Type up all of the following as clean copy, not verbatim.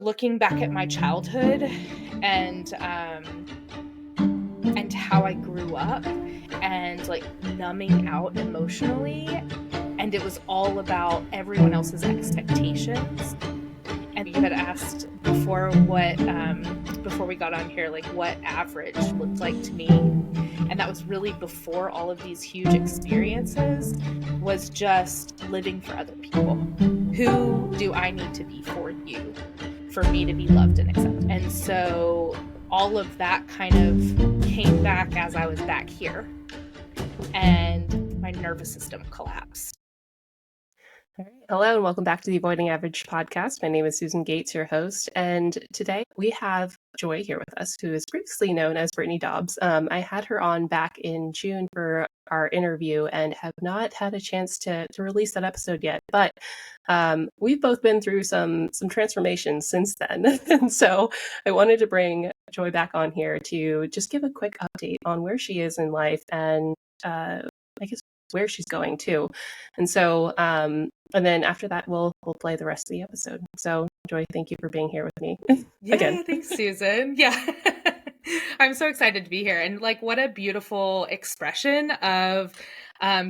looking back at my childhood and how I grew up and like numbing out emotionally, and it was all about everyone else's expectations. And you had asked before before we got on here, like what average looked like to me. And that was really before all of these huge experiences, was just living for other people. Who do I need to be for you, for me to be loved and accepted? And so all of that kind of came back as I was back here, and my nervous system collapsed. All right. Hello and welcome back to the Avoiding Average podcast. My name is Susan Gates, your host, and today we have Joy here with us, who is previously known as Brittany Dobbs. I had her on back in June for our interview and have not had a chance to release that episode yet, but we've both been through some transformations since then. And so I wanted to bring Joy back on here to just give a quick update on where she is in life and I guess where she's going to. And so and then after that we'll play the rest of the episode. So Joy, thank you for being here with me. Yeah, again. thanks, Susan. Yeah. I'm so excited to be here. And like, what a beautiful expression of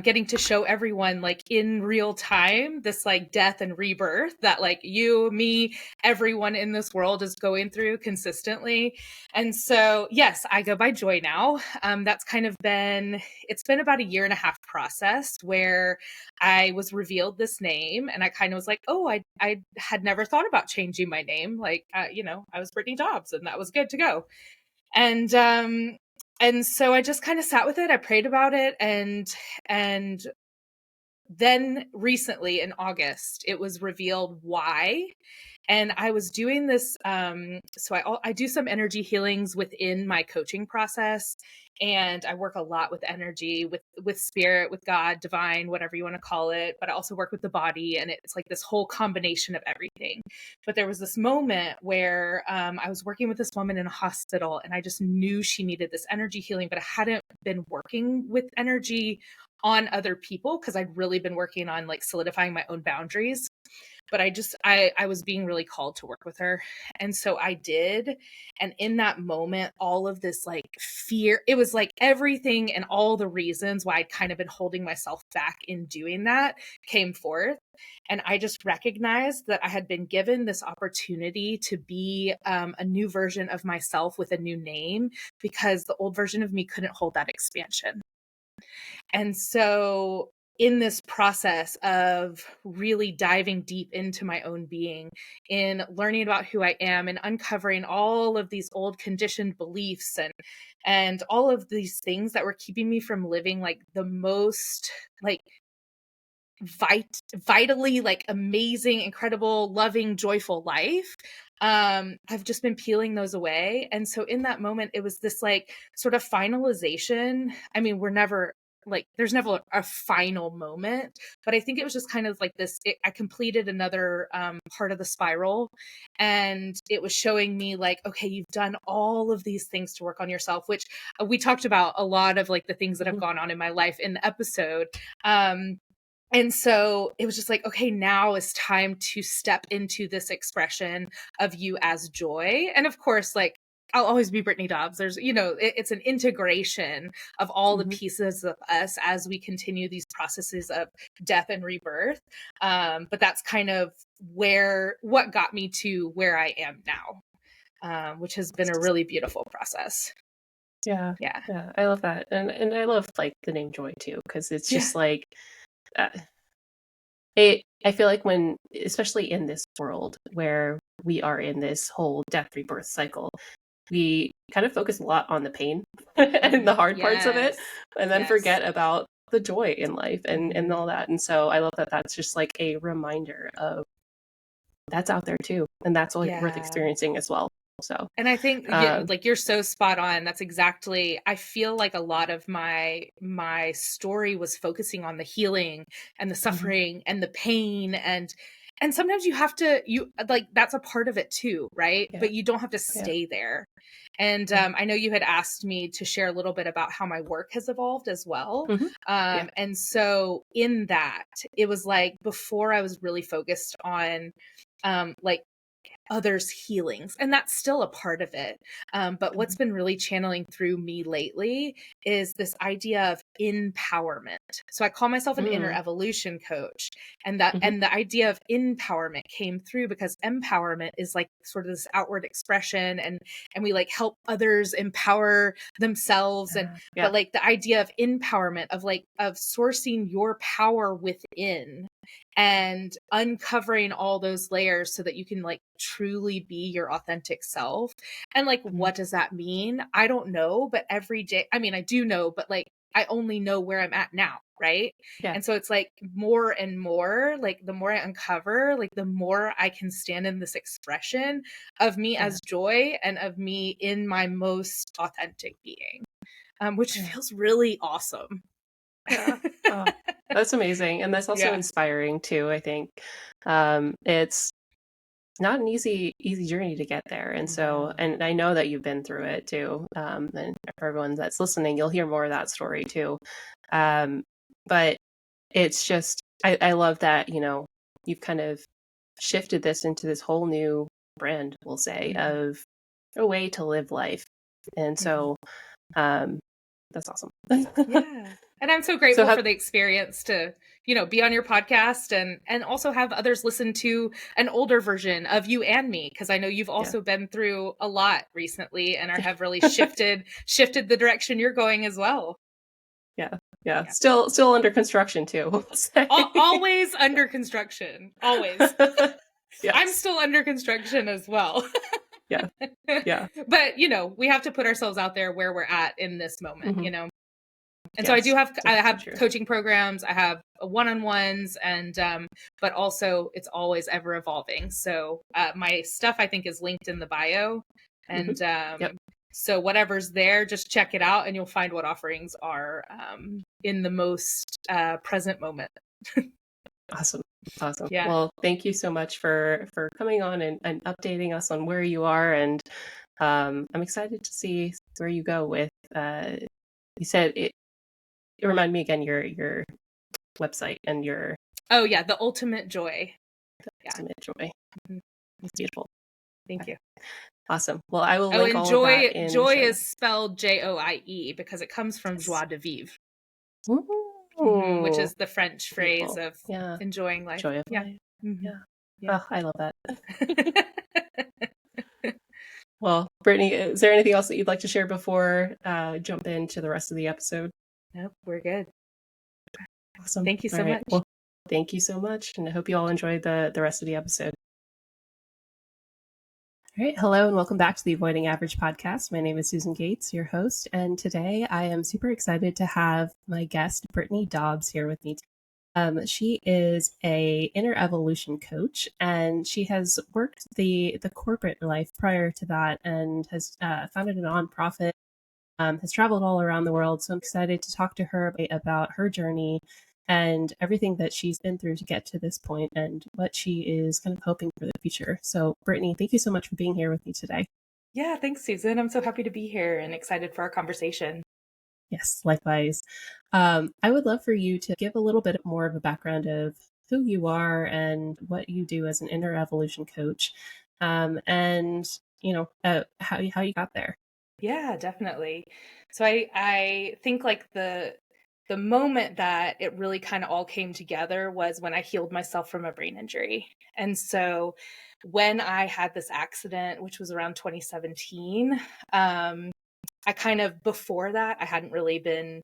getting to show everyone like in real time, this like death and rebirth that like you, me, everyone in this world is going through consistently. And so, yes, I go by Joy now. That's kind of it's been about a 1.5-year process where I was revealed this name, and I kind of was like, oh, I had never thought about changing my name. Like, I was Brittany Dobbs, and that was good to go. And so I just kind of sat with it. I prayed about it, and then recently in August, it was revealed why. And I was doing this. So I do some energy healings within my coaching process, and I work a lot with energy, with spirit, with God, divine, whatever you want to call it. But I also work with the body, and it's like this whole combination of everything. But there was this moment where I was working with this woman in a hospital, and I just knew she needed this energy healing, but I hadn't been working with energy on other people because I'd really been working on like solidifying my own boundaries. But I was being really called to work with her. And so I did. And in that moment, all of this like fear, it was like everything and all the reasons why I'd kind of been holding myself back in doing that came forth. And I just recognized that I had been given this opportunity to be a new version of myself with a new name, because the old version of me couldn't hold that expansion. And so in this process of really diving deep into my own being, in learning about who I am and uncovering all of these old conditioned beliefs and all of these things that were keeping me from living like the most like vitally like amazing, incredible, loving, joyful life, I've just been peeling those away. And so in that moment, it was this like sort of finalization. I mean, there's never a final moment, but I think it was just kind of like this. I completed another part of the spiral, and it was showing me like, okay, you've done all of these things to work on yourself, which we talked about a lot of like the things that have gone on in my life in the episode. And so it was just like, okay, now is time to step into this expression of you as Joy. And of course, like, I'll always be Brittany Dobbs. There's, it's an integration of all the pieces of us as we continue these processes of death and rebirth. But that's kind of what got me to where I am now, which has been a really beautiful process. Yeah. I love that. And I love like the name Joy too, because it's just like, I feel like when, especially in this world where we are in this whole death rebirth cycle, we kind of focus a lot on the pain and the hard parts of it, and then forget about the joy in life and all that. And so I love that that's just like a reminder of that's out there too, and that's like worth experiencing as well. So, and I think like you're so spot on. That's exactly, I feel like a lot of my story was focusing on the healing and the suffering and the pain, and sometimes you have to, like, that's a part of it too, right? But you don't have to stay there. And I know you had asked me to share a little bit about how my work has evolved as well. And so in that, it was like before I was really focused on like others' healings. And that's still a part of it. But what's been really channeling through me lately is this idea of empowerment. So I call myself an inner evolution coach. And the idea of empowerment came through because empowerment is like sort of this outward expression, and we like help others empower themselves. And but like the idea of empowerment, of sourcing your power within and uncovering all those layers so that you can like truly be your authentic self. And like, what does that mean? I don't know, but every day, I mean, I do know, but like, I only know where I'm at now. Right. Yeah. And so it's like more and more, like the more I uncover, like the more I can stand in this expression of me as Joy and of me in my most authentic being, which feels really awesome. Yeah. Oh, that's amazing. And that's also inspiring too, I think. It's not an easy journey to get there. And so, and I know that you've been through it too. And for everyone that's listening, you'll hear more of that story too. But it's just, I love that, you know, you've kind of shifted this into this whole new brand, we'll say, of a way to live life. And so, that's awesome. Yeah. And I'm so grateful for the experience to, you know, be on your podcast and also have others listen to an older version of you and me. Cause I know you've also been through a lot recently and have really shifted the direction you're going as well. Yeah. Still under construction too. We'll say. Always under construction. Always. Yes. I'm still under construction as well. Yeah. But you know, we have to put ourselves out there where we're at in this moment, you know? And so I have coaching programs, I have one-on-ones, and, but also it's always ever evolving. So, my stuff I think is linked in the bio, and, so whatever's there, just check it out and you'll find what offerings are, in the most, present moment. Awesome. Yeah. Well, thank you so much for coming on and updating us on where you are. And, I'm excited to see where you go with, you said it remind me again, your website and your... Oh yeah. The Ultimate Joy. Ultimate Joy. It's beautiful. Thank you. Awesome. Well, I will link all joy, of that in joy is spelled Joie because it comes from joie de vivre. Which is the French phrase of enjoying life. Joy of life. Oh, I love that. Well, Brittany, is there anything else that you'd like to share before jump into the rest of the episode? Nope, we're good. Awesome. Thank you so much. Well, thank you so much, and I hope you all enjoy the rest of the episode. All right. Hello, and welcome back to the Avoiding Average podcast. My name is Susan Gates, your host, and today I am super excited to have my guest, Brittany Dobbs, here with me. She is a inner evolution coach, and she has worked the corporate life prior to that, and has founded a nonprofit. Has traveled all around the world. So I'm excited to talk to her about her journey and everything that she's been through to get to this point and what she is kind of hoping for the future. So Brittany, thank you so much for being here with me today. Yeah, thanks, Susan. I'm so happy to be here and excited for our conversation. Yes, likewise. I would love for you to give a little bit more of a background of who you are and what you do as an inner evolution coach, and you know how you got there. Yeah, definitely. So I think like the moment that it really kind of all came together was when I healed myself from a brain injury. And so when I had this accident, which was around 2017, I kind of, before that, I hadn't really been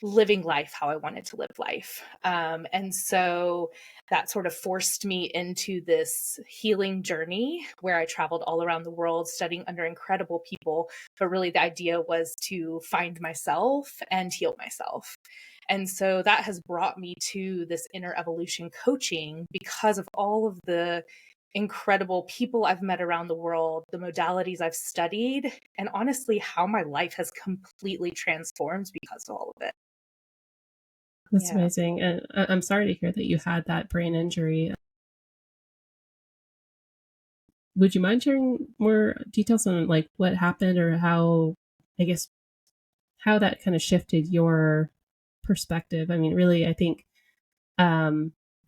living life how I wanted to live life. And so that sort of forced me into this healing journey where I traveled all around the world studying under incredible people. But really the idea was to find myself and heal myself. And so that has brought me to this inner evolution coaching because of all of the incredible people I've met around the world, the modalities I've studied, and honestly, how my life has completely transformed because of all of it. That's amazing. And I'm sorry to hear that you had that brain injury. Would you mind sharing more details on like what happened or how, I guess, how that kind of shifted your perspective? I mean, really, I think,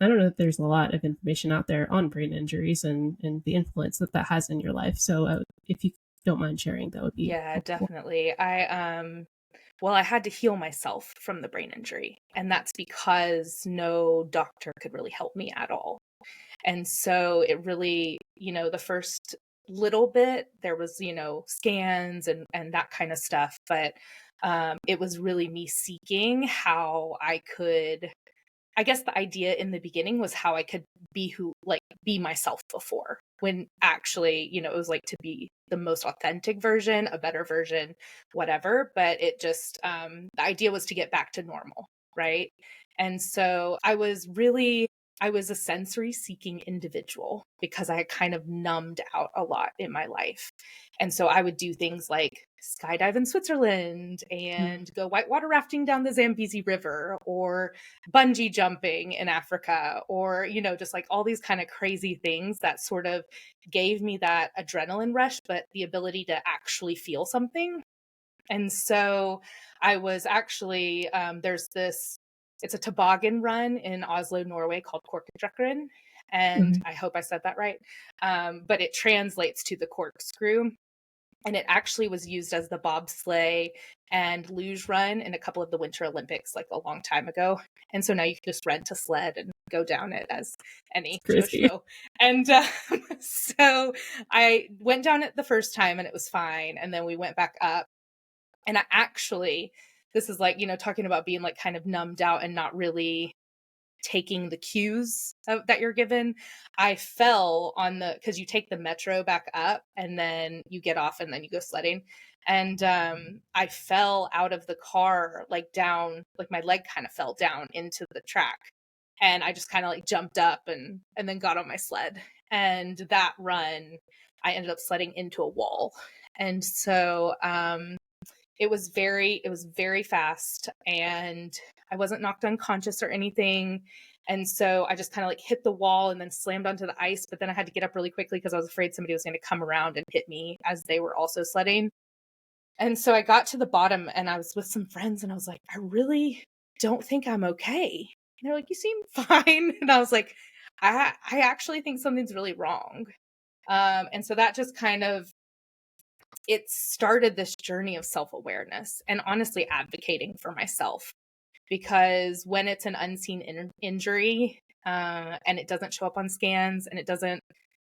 I don't know if there's a lot of information out there on brain injuries and the influence that that has in your life. So if you don't mind sharing, that would be Yeah, helpful. definitely. Well, I had to heal myself from the brain injury, and that's because no doctor could really help me at all. And so it really, the first little bit, there was, scans and that kind of stuff, but it was really me seeking how I could. I guess the idea in the beginning was how I could be myself before, when actually, it was like to be the most authentic version, a better version, whatever. But it just, the idea was to get back to normal. Right. And so I was a sensory seeking individual because I had kind of numbed out a lot in my life. And so I would do things like skydive in Switzerland Mm. and go whitewater rafting down the Zambezi River, or bungee jumping in Africa, or, just like all these kind of crazy things that sort of gave me that adrenaline rush, but the ability to actually feel something. And so I was actually, it's a toboggan run in Oslo, Norway called Korketrekkeren. And Okay. I hope I said that right. But it translates to the corkscrew, and it actually was used as the bobsleigh and luge run in a couple of the Winter Olympics, like a long time ago. And so now you can just rent a sled and go down it as any It's crazy. schmo. And so I went down it the first time and it was fine. And then we went back up. And I actually, this is like, talking about being like kind of numbed out and not really taking the cues that you're given. I fell on because you take the metro back up and then you get off and then you go sledding. And I fell out of the car, like down, like my leg kind of fell down into the track. And I just kind of like jumped up and then got on my sled. And that run, I ended up sledding into a wall. And so it was very fast, and I wasn't knocked unconscious or anything. And so I just kind of like hit the wall and then slammed onto the ice, but then I had to get up really quickly because I was afraid somebody was going to come around and hit me as they were also sledding. And so I got to the bottom and I was with some friends and I was like, I really don't think I'm okay. And they're like, you seem fine. And I was like, I actually think something's really wrong. And so that just kind of, it started this journey of self-awareness and honestly advocating for myself, because when it's an unseen injury, and it doesn't show up on scans, and it doesn't,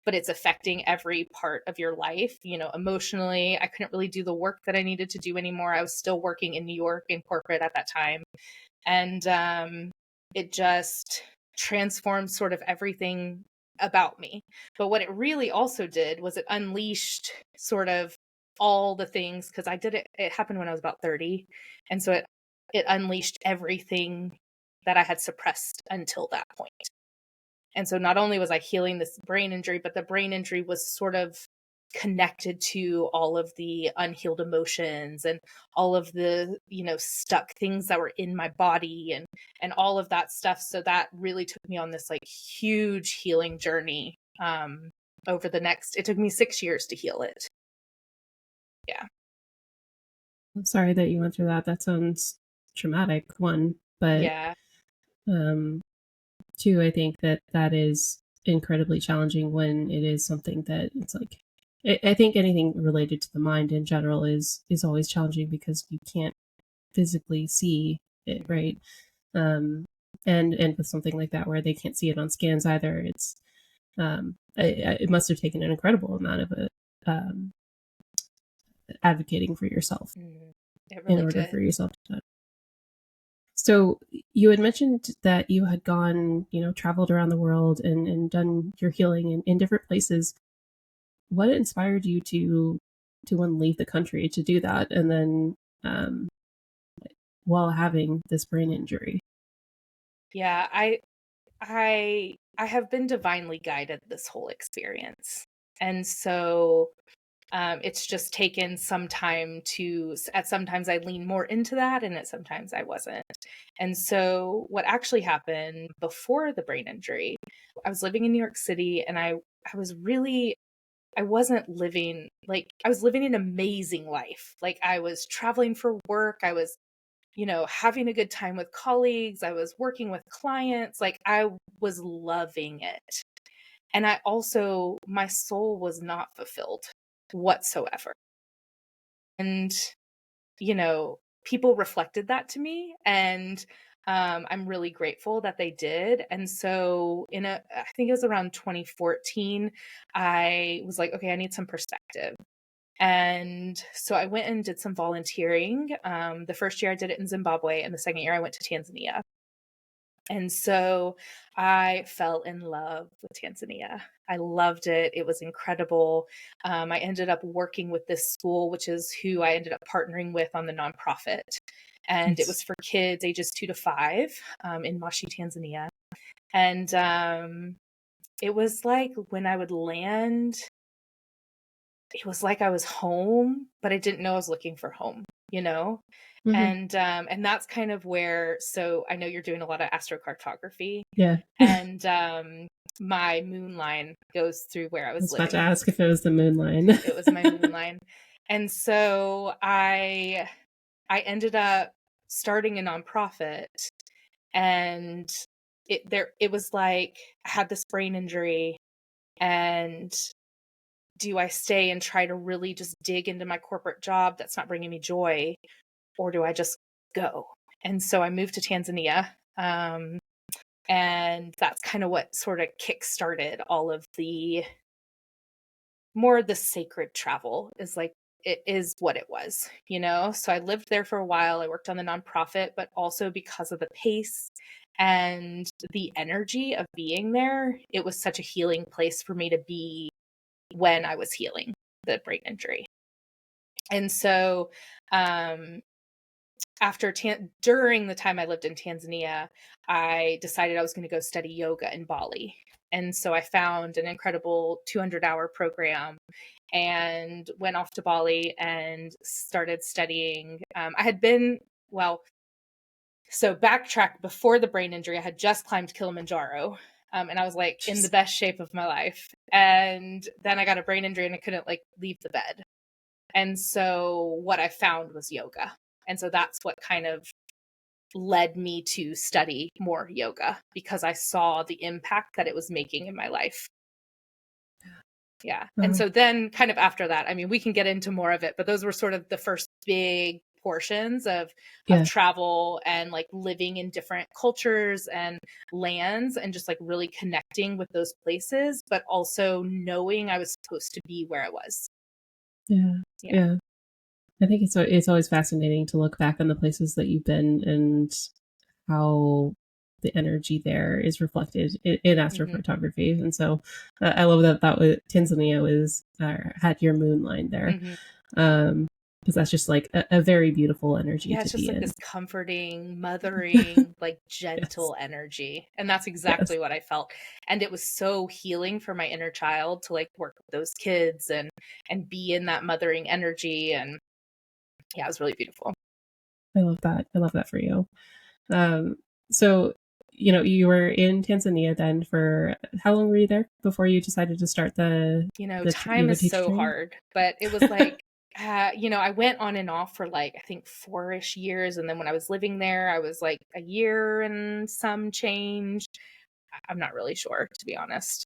but it's affecting every part of your life, emotionally. I couldn't really do the work that I needed to do anymore. I was still working in New York in corporate at that time. And it just transformed sort of everything about me. But what it really also did was it unleashed sort of all the things, because it happened when I was about 30. And so it unleashed everything that I had suppressed until that point. And so not only was I healing this brain injury, but the brain injury was sort of connected to all of the unhealed emotions and all of the, stuck things that were in my body and all of that stuff. So that really took me on this like huge healing journey. It took me 6 years to heal it. Yeah. I'm sorry that you went through that. That sounds traumatic, one, but Yeah. um, two, I think that that is incredibly challenging when it is something that it's like. I think anything related to the mind in general is always challenging because you can't physically see it, right? Um, and with something like that where they can't see it on scans either, it must have taken an incredible amount of advocating for yourself It in really order for did. yourself to. So you had mentioned that you had gone, traveled around the world and done your healing in different places. What inspired you to want to leave the country to do that, and then um, while having this brain injury? Yeah, I have been divinely guided this whole experience. And so it's just taken some time at sometimes I lean more into that, and at sometimes I wasn't. And so what actually happened before the brain injury, I was living in New York City, and I was really, I wasn't living, like, I was living an amazing life. Like, I was traveling for work. I was having a good time with colleagues. I was working with clients. Like, I was loving it. And my soul was not fulfilled whatsoever. And, people reflected that to me, and I'm really grateful that they did. And so I think it was around 2014, I was like, okay, I need some perspective. And so I went and did some volunteering. The first year I did it in Zimbabwe, and the second year I went to Tanzania. And so I fell in love with Tanzania. I loved it. It was incredible. I ended up working with this school, which is who I ended up partnering with on the nonprofit. And it was for kids ages 2 to 5 in Moshi, Tanzania. And it was like when I would land, it was like I was home, but I didn't know I was looking for home, you know? Mm-hmm. And that's kind of where, so I know you're doing a lot of astrocartography. Yeah. And my moon line goes through where I was about to living. ask if it was the moon line. It was my moon line. And so I ended up starting a nonprofit, and it was like I had this brain injury, and do I stay and try to really just dig into my corporate job that's not bringing me joy, or do I just go? And so I moved to Tanzania. And that's kind of what sort of kick-started all of the sacred travel, is like, it is what it was, So I lived there for a while. I worked on the nonprofit, but also because of the pace and the energy of being there, it was such a healing place for me to be when I was healing the brain injury. And so during the time I lived in Tanzania, I decided I was going to go study yoga in Bali. And so I found an incredible 200-hour program and went off to Bali and started studying. So backtrack, before the brain injury, I had just climbed Kilimanjaro. And I was like in the best shape of my life. And then I got a brain injury and I couldn't leave the bed. And so what I found was yoga. And so that's what kind of led me to study more yoga, because I saw the impact that it was making in my life. Yeah. And so then kind of after that, I mean, we can get into more of it, but those were sort of the first big portions of travel and living in different cultures and lands, and just really connecting with those places, but also knowing I was supposed to be where I was. Yeah. I think it's always fascinating to look back on the places that you've been and how the energy there is reflected in astrophotography. Mm-hmm. And so I love that Tanzania had your moon line there. Mm-hmm. Because that's just a very beautiful energy to be in. Yeah, it's just this comforting, mothering, gentle energy. And that's exactly what I felt. And it was so healing for my inner child to work with those kids and be in that mothering energy. And yeah, it was really beautiful. I love that. I love that for you. So, you were in Tanzania then for how long were you there before you decided to start the time is so hard, but it was I went on and off for I think 4-ish years. And then when I was living there, I was a year and some change. I'm not really sure, to be honest.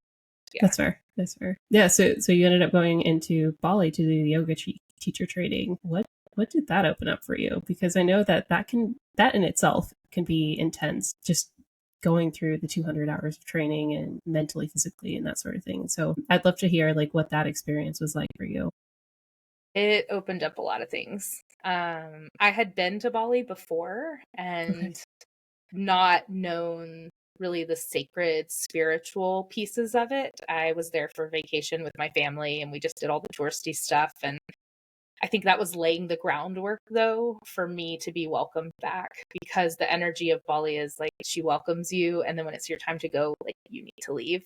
Yeah. That's fair. Yeah. So you ended up going into Bali to do the yoga teacher training. What did that open up for you? Because I know that in itself can be intense, just going through the 200 hours of training and mentally, physically, and that sort of thing. So I'd love to hear what that experience was like for you. It opened up a lot of things. I had been to Bali before and not known really the sacred spiritual pieces of it. I was there for vacation with my family, and we just did all the touristy stuff. And I think that was laying the groundwork, though, for me to be welcomed back, because the energy of Bali is she welcomes you, and then when it's your time to go, you need to leave.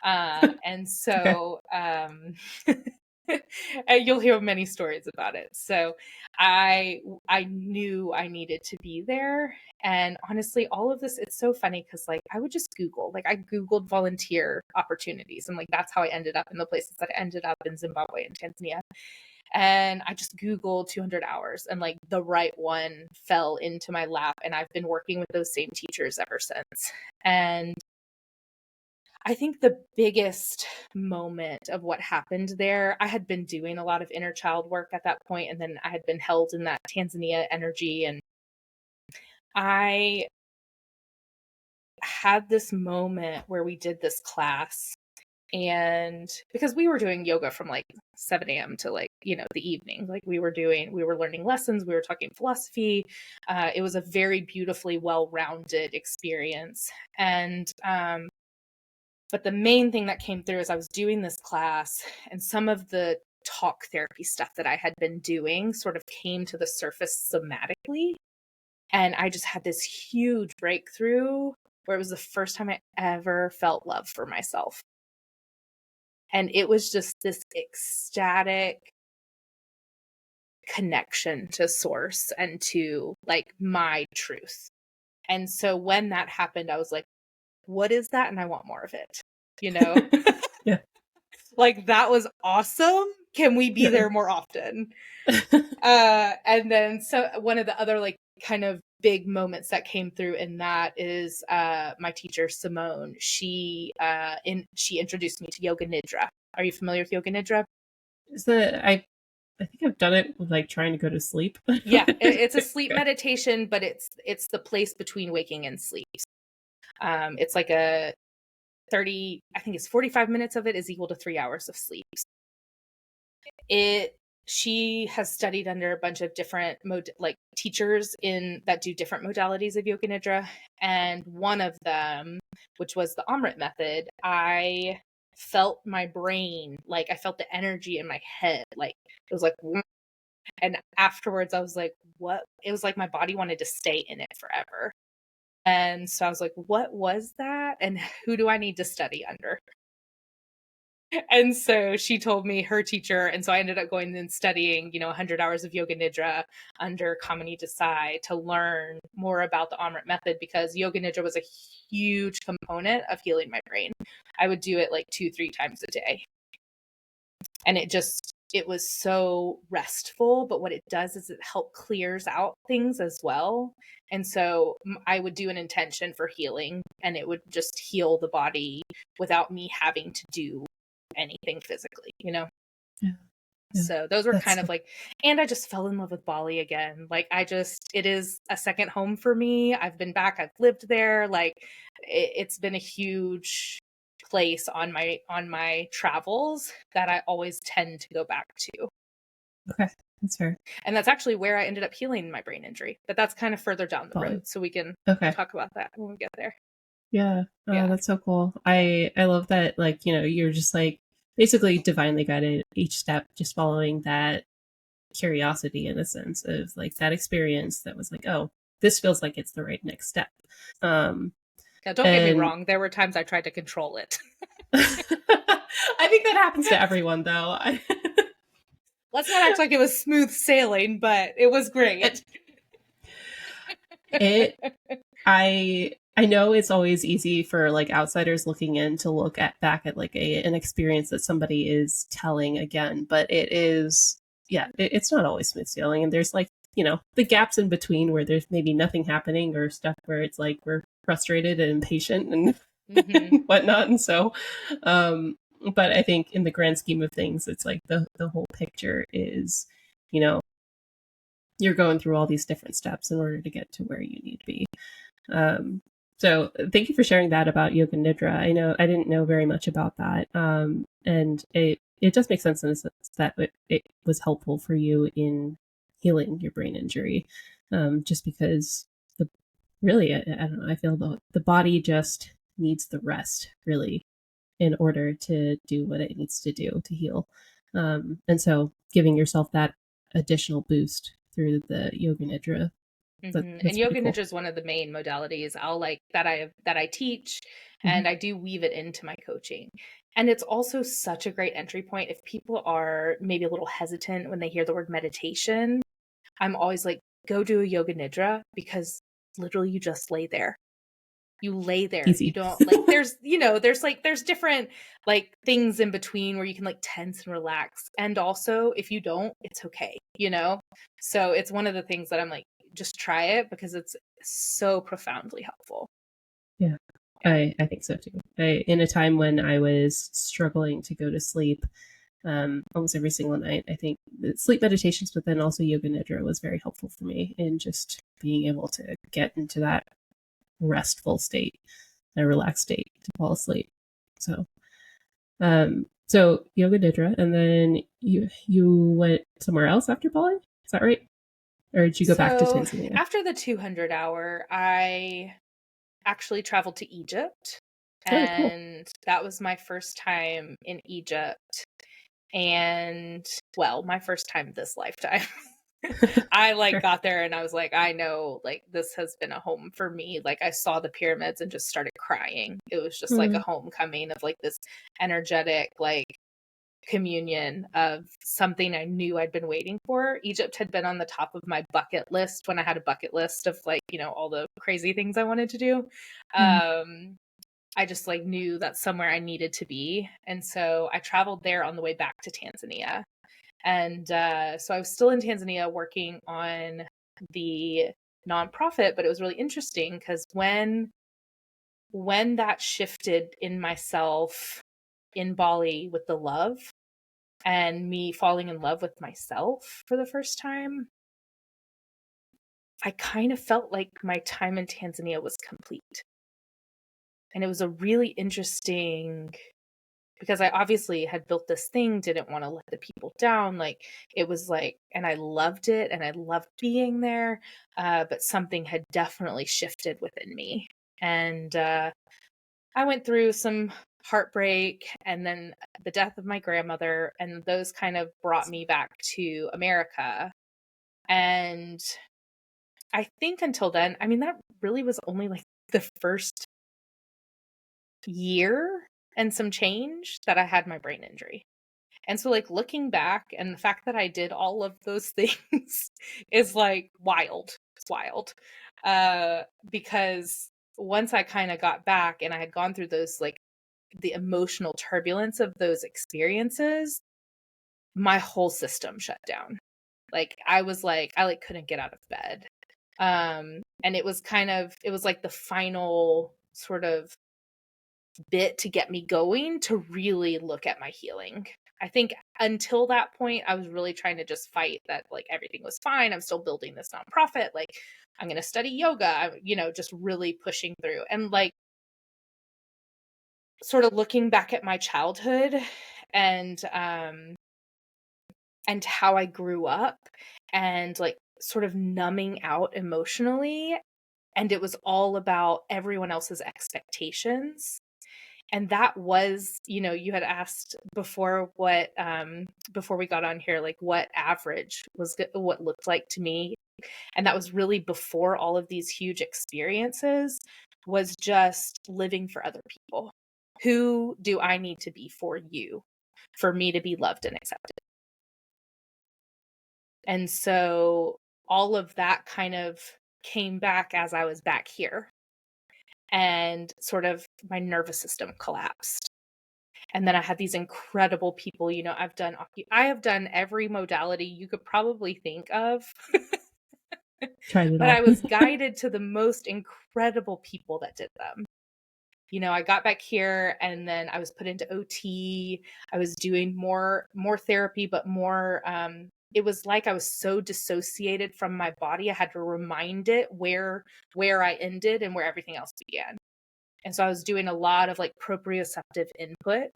And so And you'll hear many stories about it. So I knew I needed to be there. And honestly, all of this, it's so funny because like I would just Google, like I Googled volunteer opportunities, and like that's how I ended up in the places that I ended up in Zimbabwe and Tanzania. And I just Googled 200 hours, and like the right one fell into my lap. And I've been working with those same teachers ever since. And I think the biggest moment of what happened there, I had been doing a lot of inner child work at that point, and then I had been held in that Tanzania energy. And I had this moment where we did this class, and because we were doing yoga from like 7 a.m. to like, the evening, like we were learning lessons, we were talking philosophy. It was a very beautifully well-rounded experience. And but the main thing that came through is I was doing this class, and some of the talk therapy stuff that I had been doing sort of came to the surface somatically. And I just had this huge breakthrough where it was the first time I ever felt love for myself. And it was just this ecstatic connection to source and to like my truth. And so when that happened, I was like, what is that? And I want more of it, Yeah. Like that was awesome. Can we be there more often? And then so one of the other like kind of big moments that came through in that is my teacher Simone. She introduced me to Yoga Nidra. Are you familiar with Yoga Nidra? I think I've done it with like trying to go to sleep. Yeah, it's a sleep meditation, but it's the place between waking and sleep. It's like a 30, I think it's 45 minutes of it is equal to 3 hours of sleep. She has studied under a bunch of different teachers that do different modalities of yoga nidra, and one of them, which was the Amrit method, I felt my brain, like I felt the energy in my head, like it was like, and afterwards I was like, what? It was like my body wanted to stay in it forever. And so I was like, what was that? And who do I need to study under? And so she told me her teacher. And so I ended up going and studying, 100 hours of Yoga Nidra under Kamini Desai to learn more about the Amrit method, because Yoga Nidra was a huge component of healing my brain. I would do it like 2-3 times a day. And it was so restful, but what it does is it helps clears out things as well. And so I would do an intention for healing, and it would just heal the body without me having to do anything physically. Yeah. So those were kind of like, and I just fell in love with Bali again. Like it is a second home for me. I've been back, I've lived there. Like it's been a huge place on my travels that I always tend to go back to. Okay, that's fair. And that's actually where I ended up healing my brain injury, but that's kind of further down the road, so we can talk about that when we get there. Yeah. That's so cool. I love that, like, you're just like basically divinely guided each step, just following that curiosity in a sense of like that experience that was like, oh, this feels like it's the right next step. Yeah, don't get me wrong. There were times I tried to control it. I think that happens to everyone, though. Let's not act like it was smooth sailing, but it was great. I know it's always easy for like outsiders looking in to look back at like an experience that somebody is telling again, but it's not always smooth sailing, and there's like the gaps in between where there's maybe nothing happening, or stuff where it's like we're frustrated and impatient and and whatnot. And so but I think in the grand scheme of things, it's like the whole picture is you're going through all these different steps in order to get to where you need to be. So thank you for sharing that about Yoga Nidra. I know I didn't know very much about that. And it does make sense in the sense that it was helpful for you in healing your brain injury. Just because I don't know, I feel the body just needs the rest, really, in order to do what it needs to do to heal. And so giving yourself that additional boost through the Yoga Nidra. And Yoga Nidra is one of the main modalities that I teach, and I do weave it into my coaching. And it's also such a great entry point. If people are maybe a little hesitant when they hear the word meditation, I'm always like, go do a yoga nidra, because literally you just lay there. You lay there. Easy. You don't like, there's different like things in between where you can like tense and relax. And also if you don't, it's okay, So it's one of the things that I'm like, just try it, because it's so profoundly helpful. Yeah. I think so too. In a time when I was struggling to go to sleep almost every single night, I think sleep meditations, but then also yoga nidra was very helpful for me in just being able to get into that restful state, a relaxed state to fall asleep. So yoga nidra, and then you went somewhere else after Bali? Is that right? Or did you go back to Tanzania? After the 200 hour, I actually traveled to Egypt. Oh, cool. And that was my first time in Egypt. And well, my first time this lifetime. I like got there and I was like, I know, like this has been a home for me. Like I saw the pyramids and just started crying. It was just like a homecoming of like this energetic, like communion of something I knew I'd been waiting for. Egypt had been on the top of my bucket list when I had a bucket list of like, all the crazy things I wanted to do. I just like knew that's somewhere I needed to be. And so I traveled there on the way back to Tanzania. And so I was still in Tanzania working on the nonprofit, but it was really interesting because when that shifted in myself in Bali with the love and me falling in love with myself for the first time, I kind of felt like my time in Tanzania was complete. And it was a really interesting, because I obviously had built this thing, didn't want to let the people down. Like it was like, and I loved it and I loved being there. But something had definitely shifted within me. And I went through some heartbreak and then the death of my grandmother. And those kind of brought me back to America. And I think until then, I mean, that really was only like the first year and some change that I had my brain injury. And so like looking back and the fact that I did all of those things is like wild. It's wild. Because once I kind of got back and I had gone through those, like the emotional turbulence of those experiences, my whole system shut down. Like I like couldn't get out of bed. And it was like the final sort of bit to get me going to really look at my healing. I think until that point, I was really trying to just fight that like everything was fine. I'm still building this nonprofit. Like I'm going to study yoga, just really pushing through. And like sort of looking back at my childhood and how I grew up and like sort of numbing out emotionally. And it was all about everyone else's expectations. And that was, you had asked before before we got on here, like what average was what looked like to me. And that was really before all of these huge experiences, was just living for other people. Who do I need to be for you, for me to be loved and accepted? And so all of that kind of came back as I was back here. And sort of my nervous system collapsed. And then I had these incredible people, I have done every modality you could probably think of. Tried it but all. I was guided to the most incredible people that did them. I got back here and then I was put into OT. I was doing more therapy, but more, it was like I was so dissociated from my body. I had to remind it where I ended and where everything else began. And so I was doing a lot of like proprioceptive input.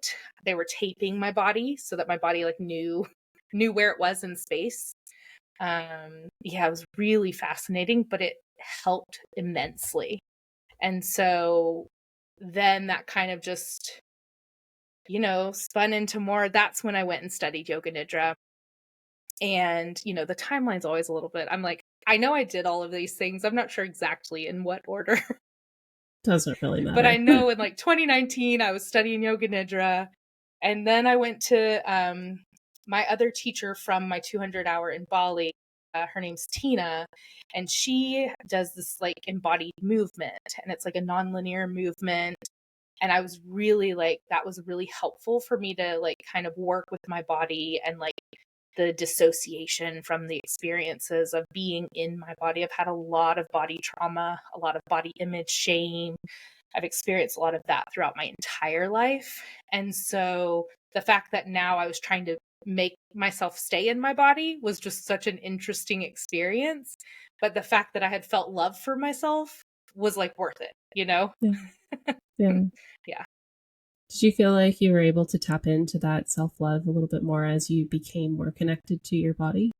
They were taping my body so that my body like knew where it was in space. It was really fascinating, but it helped immensely. And so then that kind of just, spun into more. That's when I went and studied yoga nidra. And, the timeline's always a little bit, I'm like, I know I did all of these things. I'm not sure exactly in what order. Doesn't really matter. But I know in like 2019, I was studying yoga nidra. And then I went to my other teacher from my 200-hour in Bali. Her name's Tina, and she does this like embodied movement, and it's like a nonlinear movement. And I was really like, that was really helpful for me to like kind of work with my body and like the dissociation from the experiences of being in my body. I've had a lot of body trauma, a lot of body image shame. I've experienced a lot of that throughout my entire life. And so the fact that now I was trying to make myself stay in my body was just such an interesting experience. But the fact that I had felt love for myself was like worth it, you know? Yeah. Yeah. Yeah. Did you feel like you were able to tap into that self-love a little bit more as you became more connected to your body?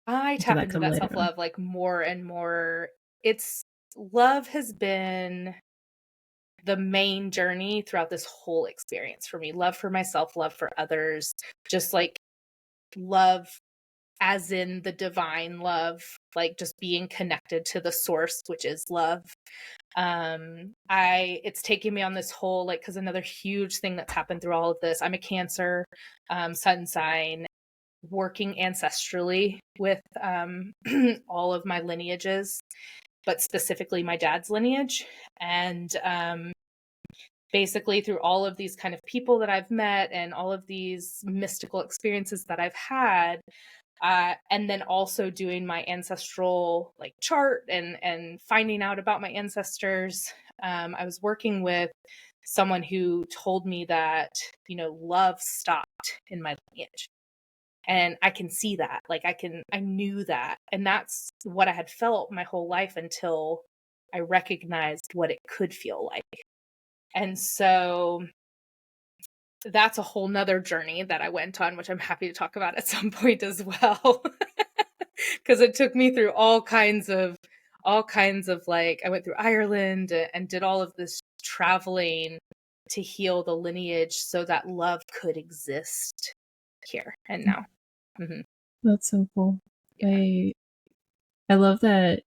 I Or did tap that into come that later on? self-love like more and more. It's love has been the main journey throughout this whole experience for me. Love for myself, love for others, just like love as in the divine love, like just being connected to the source, which is love. It's taken me on this whole like, because another huge thing that's happened through all of this, I'm a Cancer sun sign, working ancestrally with all of my lineages, but specifically my dad's lineage. And basically through all of these kind of people that I've met and all of these mystical experiences that I've had, and then also doing my ancestral like chart and finding out about my ancestors. I was working with someone who told me that, you know, love stopped in my lineage. And I can see that. Like I knew that. And that's what I had felt my whole life until I recognized what it could feel like. And so that's a whole nother journey that I went on, which I'm happy to talk about at some point as well. Because it took me through all kinds of like, I went through Ireland and did all of this traveling to heal the lineage so that love could exist here and now. Mm-hmm. That's so cool. Yeah. I love that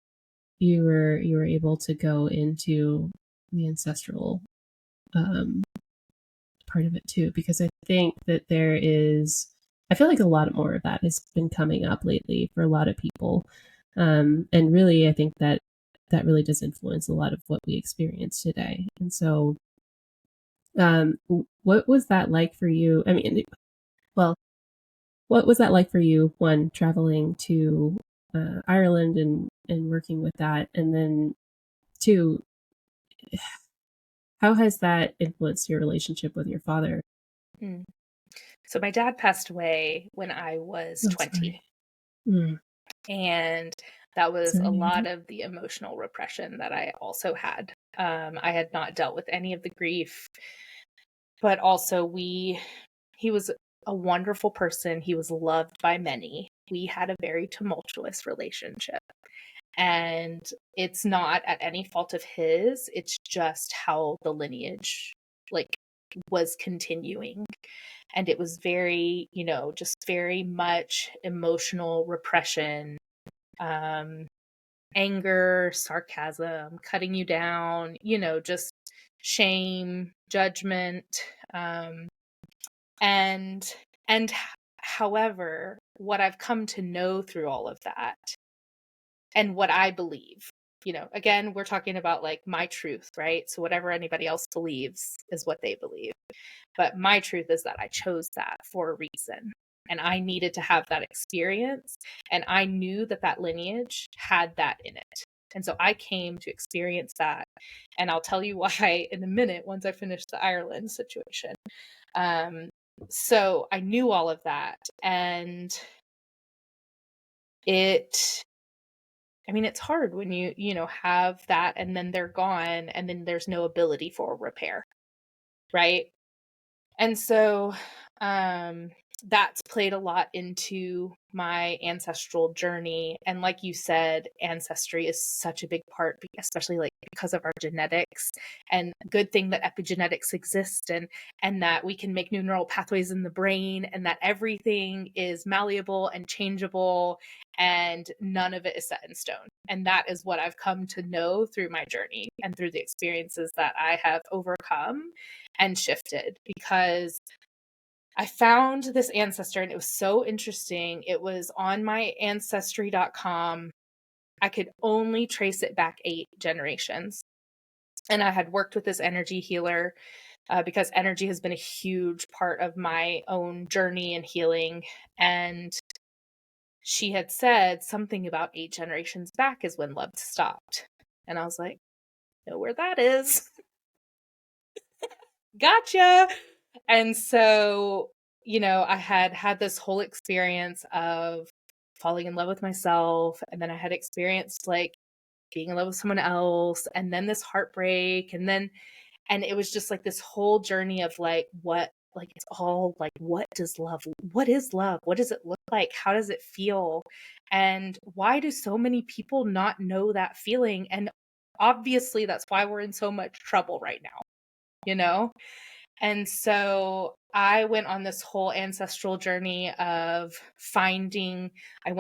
you were able to go into the ancestral um, part of it too, because I think that I feel like a lot more of that has been coming up lately for a lot of people. And really, I think that really does influence a lot of what we experience today. And so, what was that like for you? I mean, well, what was that like for you when traveling to Ireland and working with that? And then, two, how has that influenced your relationship with your father? Mm. So my dad passed away when I was Oh, 20. sorry. Mm, And that was sorry a to hear lot that. of the emotional repression that I also had. I had not dealt with any of the grief, but also he was a wonderful person. He was loved by many. We had a very tumultuous relationship. And it's not at any fault of his. It's just how the lineage like was continuing. And it was very, you know, just very much emotional repression, um, anger, sarcasm, cutting you down, you know, just shame, judgment, um, and and however, what I've come to know through all of that and what I believe, you know, again, we're talking about like my truth, right? So whatever anybody else believes is what they believe. But my truth is that I chose that for a reason. And I needed to have that experience. And I knew that that lineage had that in it. And so I came to experience that. And I'll tell you why in a minute once I finish the Ireland situation. Um, so I knew all of that. And it, I mean, it's hard when you know, have that and then they're gone and then there's no ability for repair. Right. And so um that's played a lot into my ancestral journey. And like you said, ancestry is such a big part, especially like because of our genetics. And good thing that epigenetics exist and that we can make new neural pathways in the brain and that everything is malleable and changeable and none of it is set in stone. And that is what I've come to know through my journey and through the experiences that I have overcome and shifted, because I found this ancestor and it was so interesting. It was on my ancestry.com. I could only trace it back 8 generations. And I had worked with this energy healer because energy has been a huge part of my own journey and healing. And she had said something about 8 generations back is when love stopped. And I was like, know where that is. Gotcha. And so, I had this whole experience of falling in love with myself. And then I had experienced like being in love with someone else, and then this heartbreak. And it was just like this whole journey of like, it's all like, what is love? What does it look like? How does it feel? And why do so many people not know that feeling? And obviously that's why we're in so much trouble right now, you know? And so I went on this whole ancestral journey of finding, I've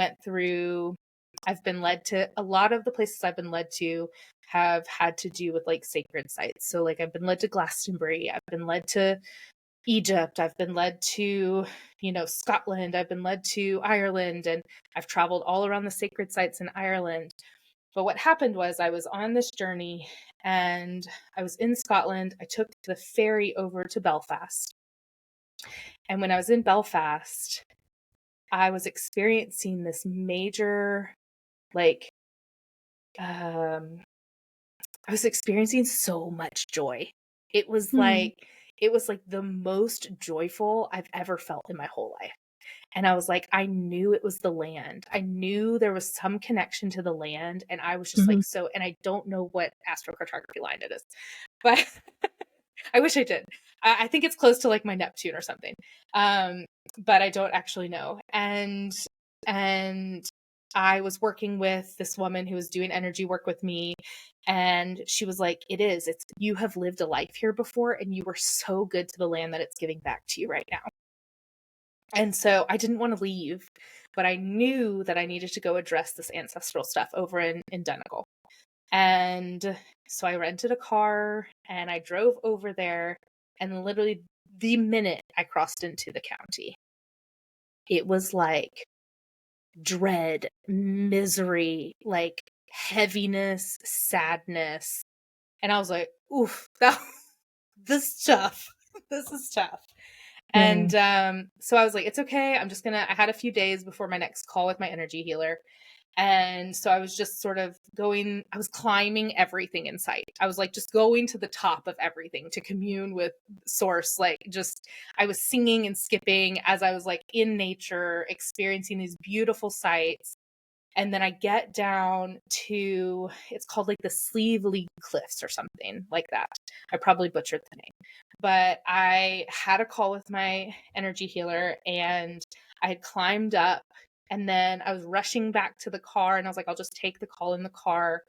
been led to, a lot of the places I've been led to have had to do with like sacred sites. So like I've been led to Glastonbury, I've been led to Egypt, I've been led to, Scotland, I've been led to Ireland, and I've traveled all around the sacred sites in Ireland. But what happened was I was on this journey and I was in Scotland. I took the ferry over to Belfast. And when I was in Belfast, I was experiencing this major, like, I was experiencing so much joy. It was like, the most joyful I've ever felt in my whole life. And I was like, I knew it was the land. I knew there was some connection to the land. And I was just like, and I don't know what astrocartography line it is, but I wish I did. I think it's close to like my Neptune or something. But I don't actually know. And I was working with this woman who was doing energy work with me. And she was like, you have lived a life here before, and you were so good to the land that it's giving back to you right now. And so I didn't want to leave, but I knew that I needed to go address this ancestral stuff over in Donegal. And so I rented a car and I drove over there. And literally the minute I crossed into the county, it was like dread, misery, like heaviness, sadness. And I was like, oof, this is tough. This is tough. And so I was like, it's okay. I had a few days before my next call with my energy healer. And so I was just sort of I was climbing everything in sight. I was like just going to the top of everything to commune with source. I was singing and skipping as I was like in nature, experiencing these beautiful sights. And then I get down to, it's called like the Sleeve League Cliffs or something like that. I probably butchered the name. But I had a call with my energy healer and I had climbed up, and then I was rushing back to the car and I was like, I'll just take the call in the car.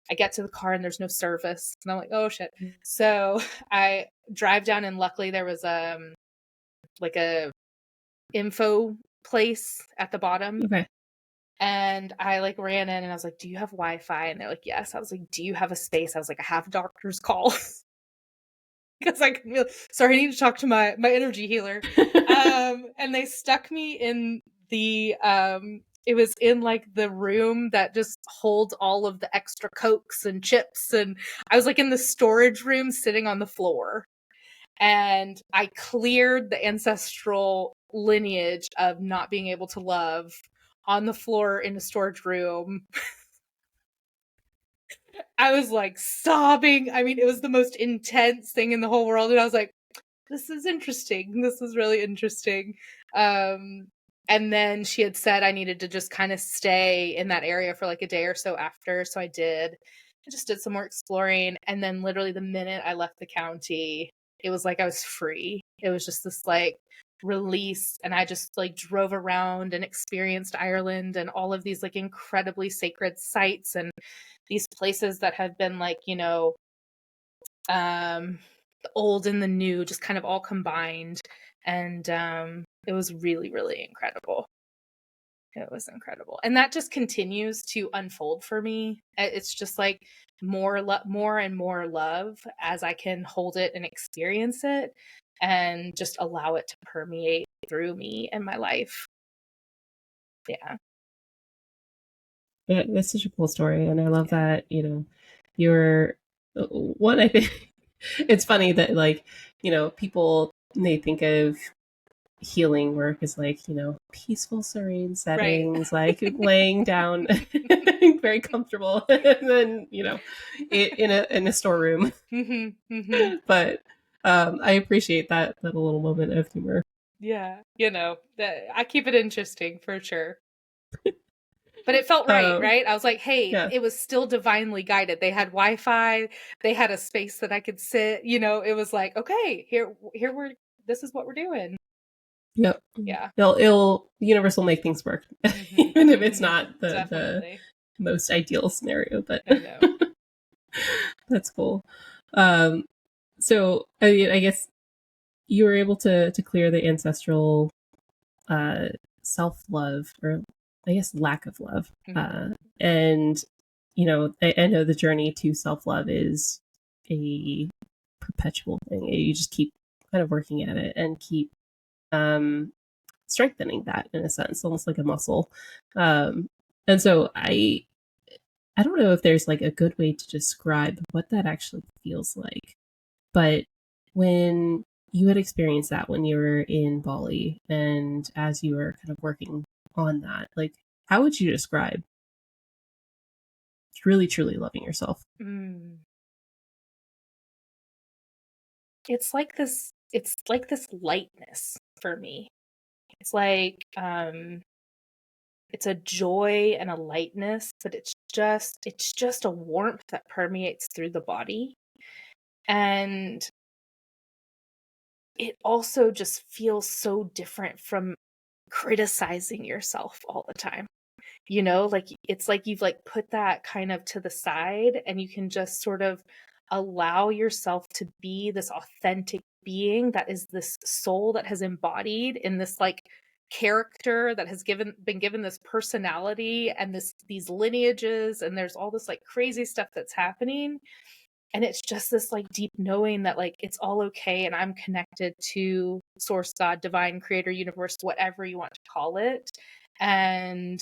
I get to the car and there's no service. And I'm like, oh shit. So I drive down, and luckily there was like a info place at the bottom. Okay. And I like ran in and I was like, do you have Wi-Fi? And they're like, yes. I was like, do you have a space? I was like, I have a doctor's call. Because I couldn't sorry, I need to talk to my energy healer. And they stuck me in the it was in like the room that just holds all of the extra Cokes and chips, and I was like in the storage room sitting on the floor. And I cleared the ancestral lineage of not being able to love on the floor in a storage room. I was like sobbing. I mean, it was the most intense thing in the whole world. And I was like, this is interesting. This is really interesting. And then she had said I needed to just kind of stay in that area for like a day or so after. So I did. I just did some more exploring. And then literally the minute I left the county, it was like I was free. It was just this like release. And I just like drove around and experienced Ireland and all of these like incredibly sacred sites and these places that have been like, the old and the new just kind of all combined. And it was really, really incredible. It was incredible. And that just continues to unfold for me. It's just like more and more love as I can hold it and experience it and just allow it to permeate through me and my life. Yeah. That's such a cool story. And I love that, you know, you're one, I think it's funny that like, you know, people may think of healing work as like, you know, peaceful, serene Right. settings, like laying down very comfortable and then, you know, in a storeroom. But I appreciate that little moment of humor. Yeah. I keep it interesting for sure. But it felt right, right? I was like, hey, Yeah. it was still divinely guided. They had Wi-Fi, they had a space that I could sit, it was like, okay, this is what we're doing. Yep. Yeah. The universe will make things work, even if it's not the Definitely. most ideal scenario, but I know. that's cool. Um, so I mean, I guess you were able to clear the ancestral self love, or I guess lack of love, and you know, I know the journey to self love is a perpetual thing. You just keep kind of working at it and keep um, strengthening that in a sense, almost like a muscle. And so I don't know if there's like a good way to describe what that actually feels like, but when you had experienced that when you were in Bali and as you were kind of working on that, like how would you describe really truly loving yourself? It's like this lightness for me. It's like it's a joy and a lightness, but it's just a warmth that permeates through the body. And it also just feels so different from criticizing yourself all the time. Like it's like you've like put that kind of to the side and you can just sort of allow yourself to be this authentic being that is this soul that has embodied in this like character that has been given this personality and these lineages, and there's all this like crazy stuff that's happening, and it's just this like deep knowing that like it's all okay and I'm connected to source, God, divine, creator, universe, whatever you want to call it. And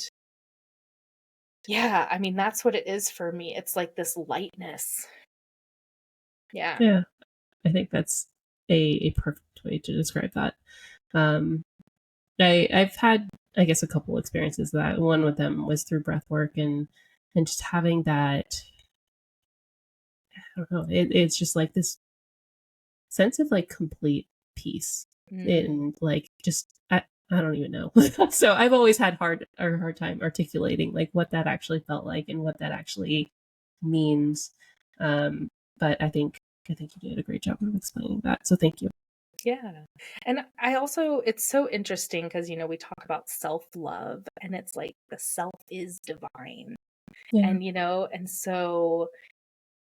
yeah, I mean, that's what it is for me. It's like this lightness. Yeah. Yeah, I think that's a perfect way to describe that. Um, I've had, I guess, a couple experiences of that. One with them was through breath work and just having that. I don't know. It's just like this sense of like complete peace and like just I don't even know. So I've always had hard time articulating like what that actually felt like and what that actually means. Um, but I think you did a great job of explaining that. So thank you. Yeah. And it's so interesting because, we talk about self-love and it's like the self is divine. Yeah. And so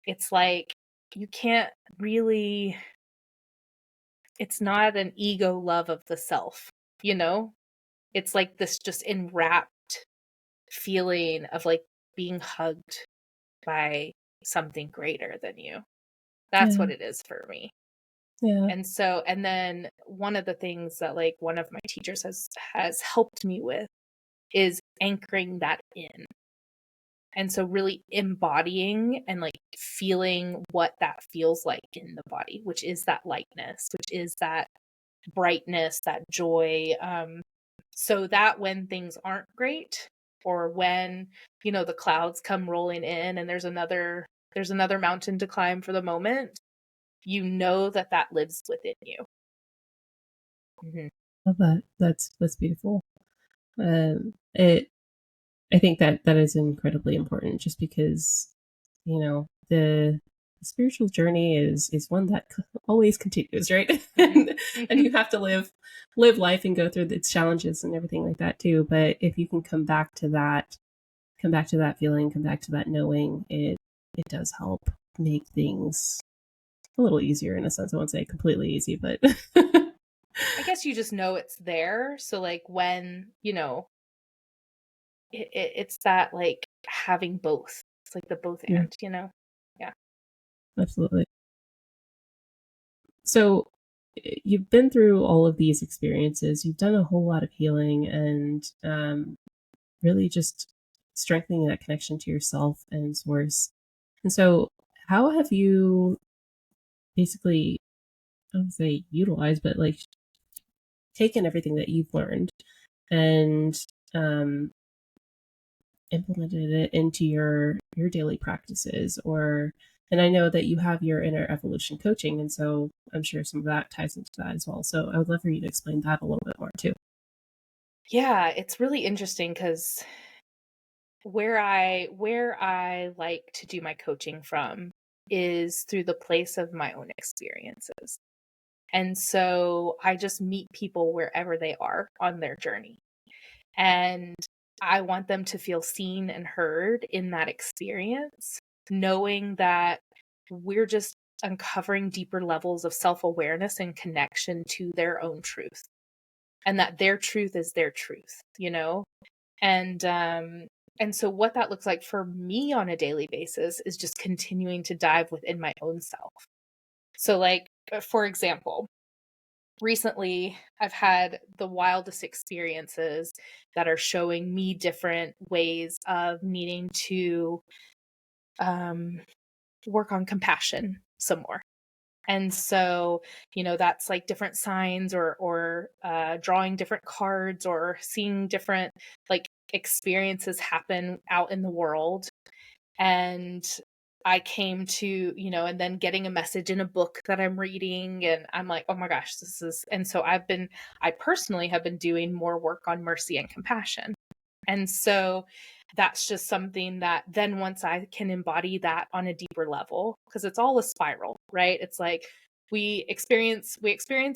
it's like you can't really, it's not an ego love of the self, you know? It's like this just enwrapped feeling of like being hugged by something greater than you. That's Yeah. what it is for me. Yeah. And then one of the things that like one of my teachers has helped me with is anchoring that in. And so really embodying and like feeling what that feels like in the body, which is that lightness, which is that brightness, that joy. So that when things aren't great, or when, the clouds come rolling in and there's another mountain to climb for the moment, that lives within you. Love that. That's beautiful. It I think that is incredibly important just because, you know, the spiritual journey is one that always continues, right? And you have to live life and go through its challenges and everything like that too. But if you can come back to that feeling, come back to that knowing, it does help make things a little easier in a sense. I won't say completely easy, but I guess you just know it's there. So like when, it's that like having both. It's like the both Yeah, and, you know? Yeah. absolutely. So you've been through all of these experiences. You've done a whole lot of healing and really just strengthening that connection to yourself and source. And so, how have you basically, I don't say utilized, but like taken everything that you've learned and um, implemented it into your daily practices? Or, and I know that you have your inner evolution coaching, and so I'm sure some of that ties into that as well. So I would love for you to explain that a little bit more too. Yeah, it's really interesting because where I like to do my coaching from is through the place of my own experiences. And so I just meet people wherever they are on their journey. And I want them to feel seen and heard in that experience, knowing that we're just uncovering deeper levels of self-awareness and connection to their own truth, and that their truth is their truth, you know? And so what that looks like for me on a daily basis is just continuing to dive within my own self. So like for example, recently I've had the wildest experiences that are showing me different ways of needing to um, work on compassion some more. And so, you know, that's like different signs or drawing different cards or seeing different like experiences happen out in the world. And I came to, you know, and then getting a message in a book that I'm reading, and I'm like, oh my gosh, this is, and so I personally have been doing more work on mercy and compassion. And so that's just something that then once I can embody that on a deeper level, because it's all a spiral, right? It's like we experience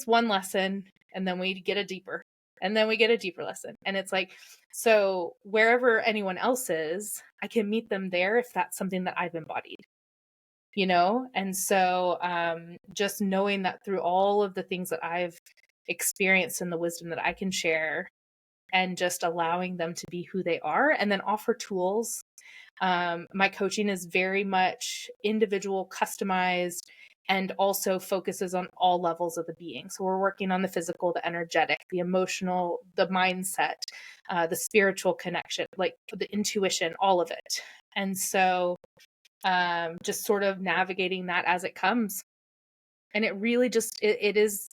one lesson and then we get a deeper and then we get a deeper lesson. And it's like, so wherever anyone else is, I can meet them there if that's something that I've embodied, you know? And so just knowing that through all of the things that I've experienced and the wisdom that I can share, and just allowing them to be who they are and then offer tools. My coaching is very much individual, customized, and also focuses on all levels of the being. So we're working on the physical, the energetic, the emotional, the mindset, the spiritual connection, like the intuition, all of it. And so just sort of navigating that as it comes. And it really just, it is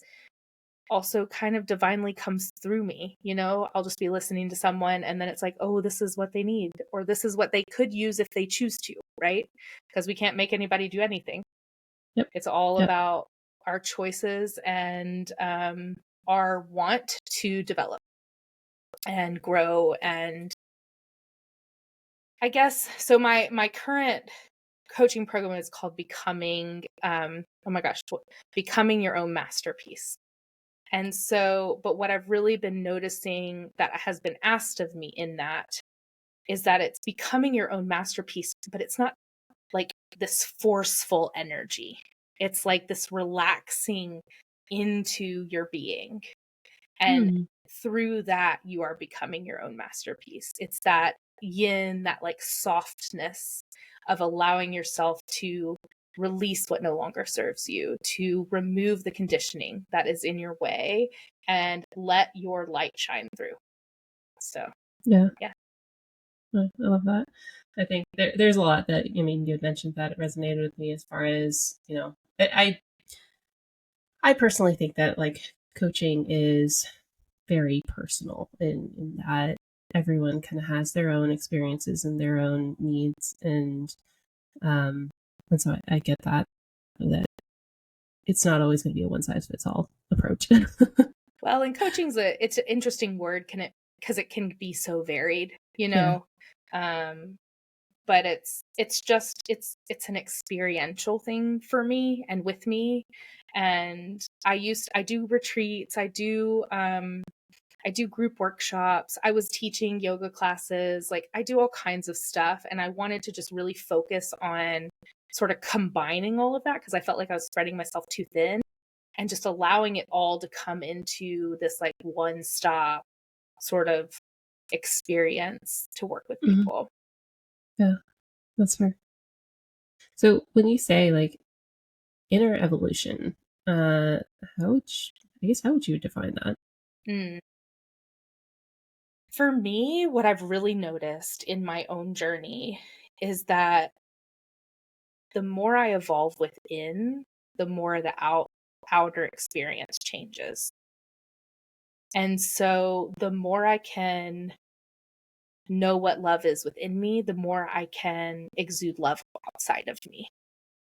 also kind of divinely comes through me. You know, I'll just be listening to someone and then it's like, oh, this is what they need, or this is what they could use if they choose to, right? Because we can't make anybody do anything. Yep. It's all Yep. about our choices and our want to develop and grow. And I guess so. My current coaching program is called Becoming. Oh my gosh, Becoming Your Own Masterpiece. And so, but what I've really been noticing that has been asked of me in that is that it's becoming your own masterpiece, but it's not like this forceful energy. It's like this relaxing into your being. And Hmm. through that, you are becoming your own masterpiece. It's that yin, that like softness of allowing yourself to release what no longer serves you, to remove the conditioning that is in your way and let your light shine through. So, Yeah. yeah. I love that. I think there's a lot that, I mean, you had mentioned that it resonated with me as far as, you know, I personally think that like coaching is very personal in that everyone kind of has their own experiences and their own needs. Um, and so I get that it's not always going to be a one size fits all approach. Well, and it's an interesting word, can it, because it can be so varied, you Yeah. know. Um, but it's an experiential thing for me and with me. And I do retreats, I do group workshops, I was teaching yoga classes, like I do all kinds of stuff, and I wanted to just really focus on sort of combining all of that because I felt like I was spreading myself too thin, and just allowing it all to come into this like one stop sort of experience to work with Mhm. people. Yeah, that's fair. So when you say like inner evolution, how would how would you define that? Mm. For me, what I've really noticed in my own journey is that the more I evolve within, the more the outer experience changes. And so the more I can know what love is within me, the more I can exude love outside of me.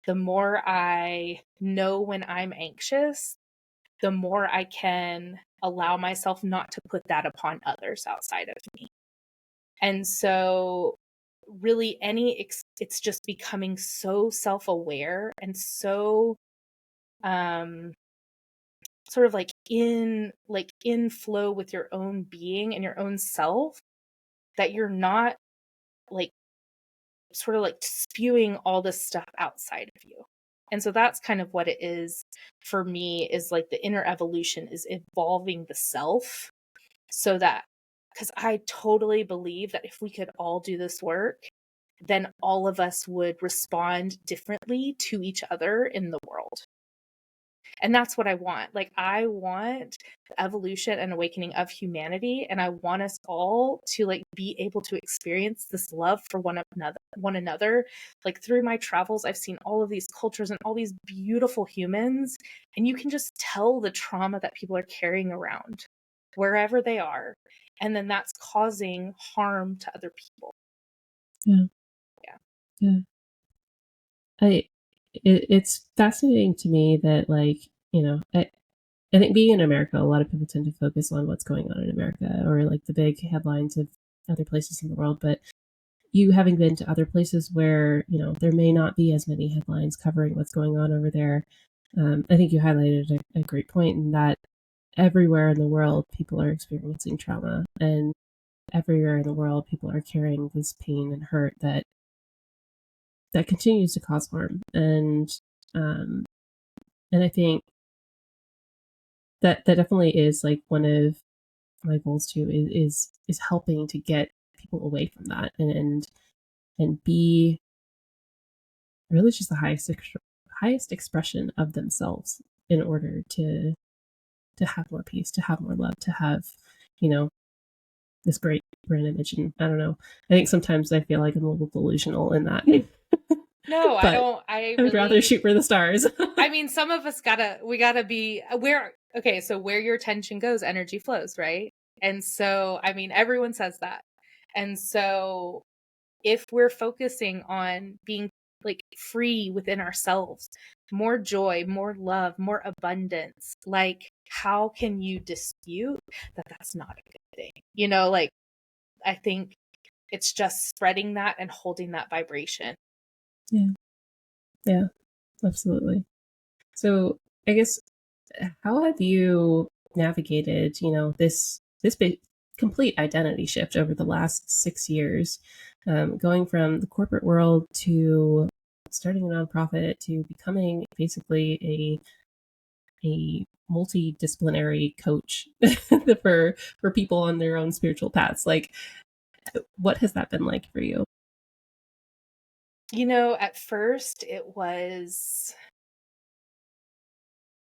The more I know when I'm anxious, the more I can allow myself not to put that upon others outside of me. And so really it's just becoming so self-aware and so um sort of in flow with your own being and your own self, that you're not like sort of like spewing all this stuff outside of you. And so that's kind of what it is for me, is like the inner evolution is evolving the self, so that, because I totally believe that if we could all do this work, then all of us would respond differently to each other in the world. And that's what I want. Like, I want the evolution and awakening of humanity, and I want us all to like be able to experience this love for one another. Like, through my travels, I've seen all of these cultures and all these beautiful humans, and you can just tell the trauma that people are carrying around wherever they are. And then that's causing harm to other people. Yeah. Yeah. Yeah. It's fascinating to me that like, I think being in America, a lot of people tend to focus on what's going on in America or like the big headlines of other places in the world. But you having been to other places where, there may not be as many headlines covering what's going on over there, I think you highlighted a great point in that everywhere in the world, people are experiencing trauma, and everywhere in the world, people are carrying this pain and hurt that continues to cause harm. Um, and I think that definitely is like one of my goals too, is helping to get people away from that, and be really just the highest expression of themselves, in order to have more peace, to have more love, to have, you know this great brand image. And I don't know, I think sometimes I feel like I'm a little delusional in that. No, I But don't. I I would rather really, shoot for the stars. I mean, some of us we gotta be where, okay, so where your attention goes, energy flows, right? And so, I mean, everyone says that. And so, if we're focusing on being like free within ourselves, more joy, more love, more abundance, like, how can you dispute that that's not a good thing? Like, I think it's just spreading that and holding that vibration. Yeah, yeah, absolutely. So I guess, how have you navigated, complete identity shift over the last 6 years, going from the corporate world to starting a nonprofit to becoming basically a multidisciplinary coach for people on their own spiritual paths? Like, what has that been like for you? At first it was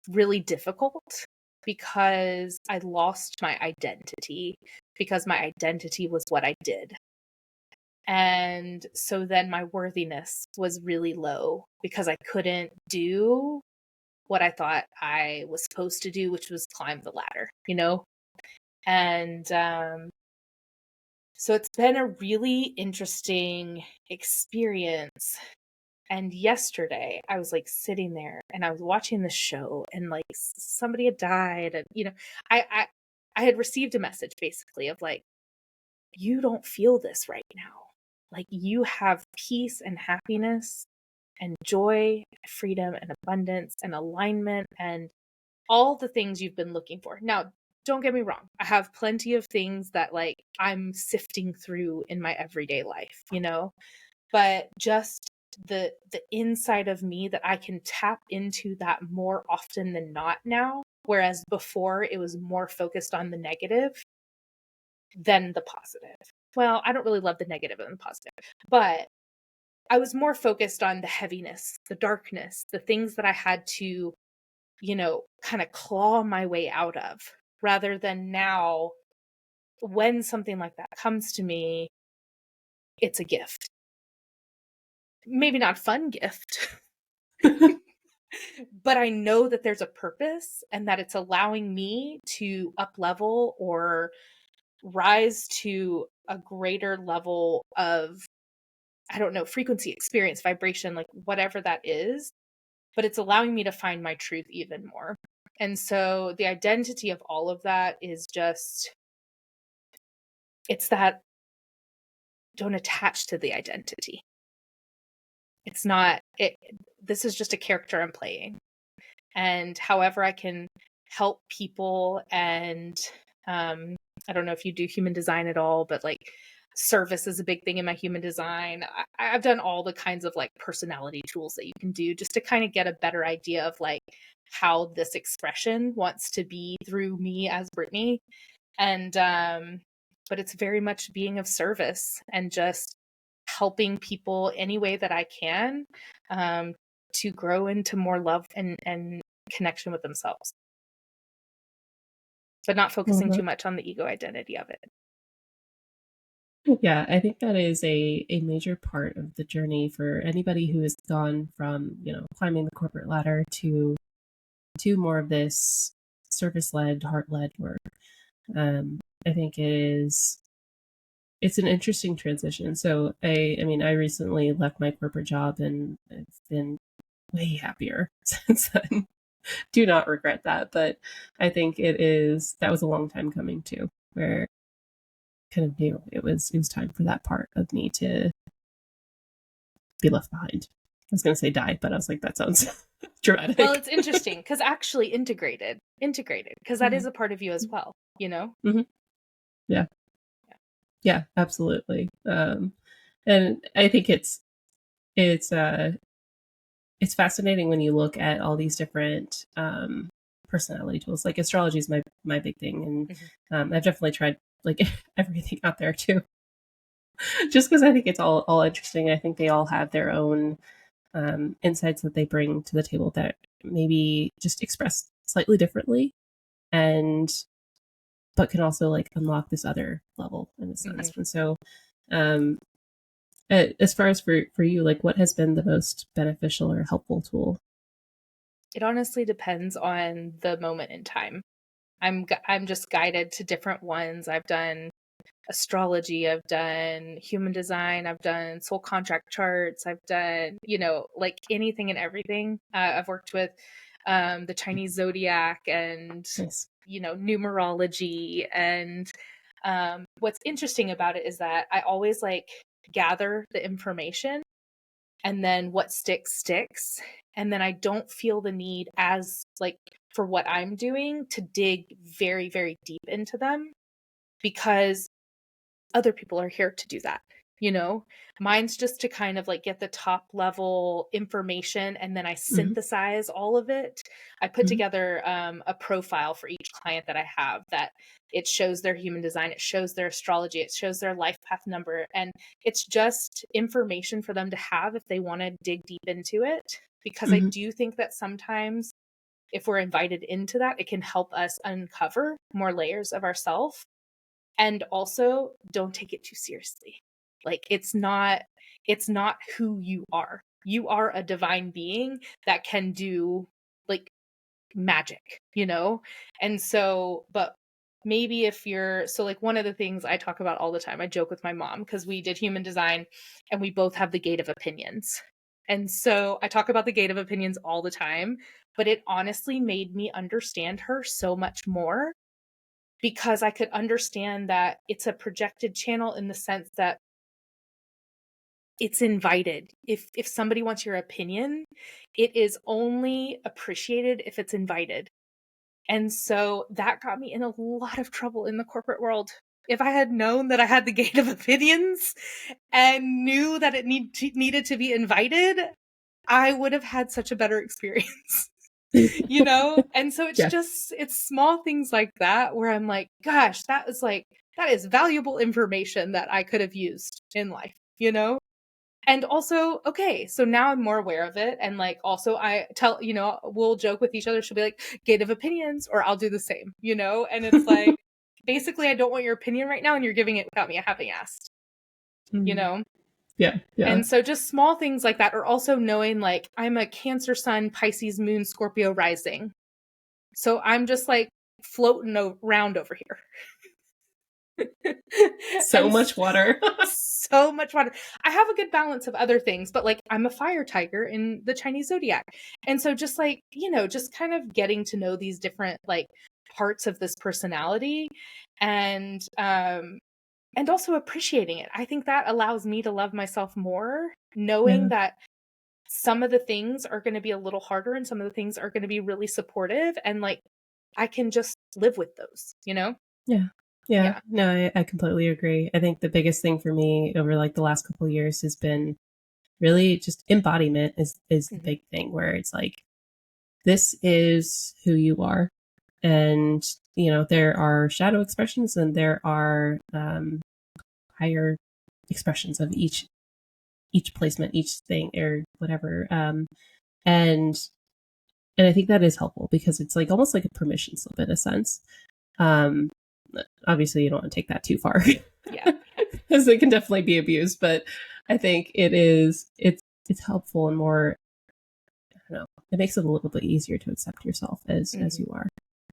really difficult because I lost my identity, because my identity was what I did. And so then my worthiness was really low because I couldn't do what I thought I was supposed to do, which was climb the ladder. And so it's been a really interesting experience. And yesterday I was like sitting there and I was watching the show, and like somebody had died, and I I I had received a message basically of like, you don't feel this right now. Like, you have peace and happiness and joy, freedom and abundance and alignment and all the things you've been looking for. Now, don't get me wrong. I have plenty of things that like I'm sifting through in my everyday life, but just the inside of me, that I can tap into that more often than not now, whereas before it was more focused on the negative. than the positive. Well, I don't really love the negative and the positive, but I was more focused on the heaviness, the darkness, the things that I had to, kind of claw my way out of, rather than now when something like that comes to me, it's a gift. Maybe not a fun gift, but I know that there's a purpose and that it's allowing me to up level or rise to a greater level of, I don't know, frequency, experience, vibration, like whatever that is, but it's allowing me to find my truth even more. And so the identity of all of that is just, it's that don't attach to the identity. It's not, this is just a character I'm playing. And however I can help people, and I don't know if you do human design at all, but like service is a big thing in my human design. I've done all the kinds of like personality tools that you can do just to kind of get a better idea of like how this expression wants to be through me as Brittany. And but it's very much being of service and just helping people any way that I can to grow into more love and connection with themselves, but not focusing too much on the ego identity of it. Yeah, I think that is a major part of the journey for anybody who has gone from, climbing the corporate ladder to more of this service-led, heart-led work. I think it's an interesting transition. So I recently left my corporate job and I've been way happier since then. Do not regret that, but I think that was a long time coming too, where I kind of knew it was time for that part of me to be left behind. I was going to say die, but I was like, that sounds dramatic. Well, it's interesting because actually integrated, because that is a part of you as well, Mm-hmm. Yeah, absolutely. And I think it's fascinating when you look at all these different personality tools. Like astrology is my big thing, and I've definitely tried like everything out there too. Just because I think it's all interesting. I think they all have their own insights that they bring to the table that maybe just express slightly differently, but can also like unlock this other level in a sense. And so, as far as for you, like what has been the most beneficial or helpful tool? It honestly depends on the moment in time. I'm just guided to different ones. I've done astrology, I've done human design, I've done soul contract charts, I've done, like anything and everything. I've worked with the Chinese zodiac and, Nice. Numerology. And what's interesting about it is that I always like gather the information, and then what sticks. And then I don't feel the need as like for what I'm doing to dig very, very deep into them, because other people are here to do that. Mine's just to kind of like get the top level information, and then I synthesize all of it. I put together a profile for each client that I have, that it shows their human design, it shows their astrology, it shows their life path number, and it's just information for them to have if they want to dig deep into it. Because I do think that sometimes if we're invited into that, it can help us uncover more layers of ourselves. And also, don't take it too seriously. Like it's not who you are. You are a divine being that can do like magic, And so, but maybe if you're, so like one of the things I talk about all the time, I joke with my mom because we did human design and we both have the gate of opinions. And so I talk about the gate of opinions all the time, but it honestly made me understand her so much more, because I could understand that it's a projected channel in the sense that it's invited. If somebody wants your opinion, it is only appreciated if it's invited. And so that got me in a lot of trouble in the corporate world. If I had known that I had the gate of opinions and knew that it needed to be invited, I would have had such a better experience. And so it's just, it's small things like that where I'm like, gosh, that was like that is valuable information that I could have used in life, you know? And also, okay, so now I'm more aware of it. And like, also I tell, you know, we'll joke with each other. She'll be like, gate of opinions, or I'll do the same, you know? And it's like, basically, I don't want your opinion right now, and you're giving it without me having asked, you know? Yeah. And so just small things like that, or also knowing like I'm a Cancer sun, Pisces moon, Scorpio rising. So I'm just like floating around over here. So much water. So much water. I have a good balance of other things, but like I'm a fire tiger in the Chinese zodiac. And so just like, you know, just kind of getting to know these different like parts of this personality and also appreciating it. I think that allows me to love myself more, knowing that some of the things are going to be a little harder and some of the things are going to be really supportive, and like I can just live with those, you know? Yeah. No, I completely agree. I think the biggest thing for me over like the last couple of years has been really just embodiment is the big thing, where it's like, this is who you are. And, you know, there are shadow expressions and there are higher expressions of each placement, each thing or whatever. And I think that is helpful because it's like almost like a permission slip in a sense. Obviously you don't want to take that too far. Yeah. Because it can definitely be abused, but I think it's helpful and more, I don't know, it makes it a little bit easier to accept yourself as you are.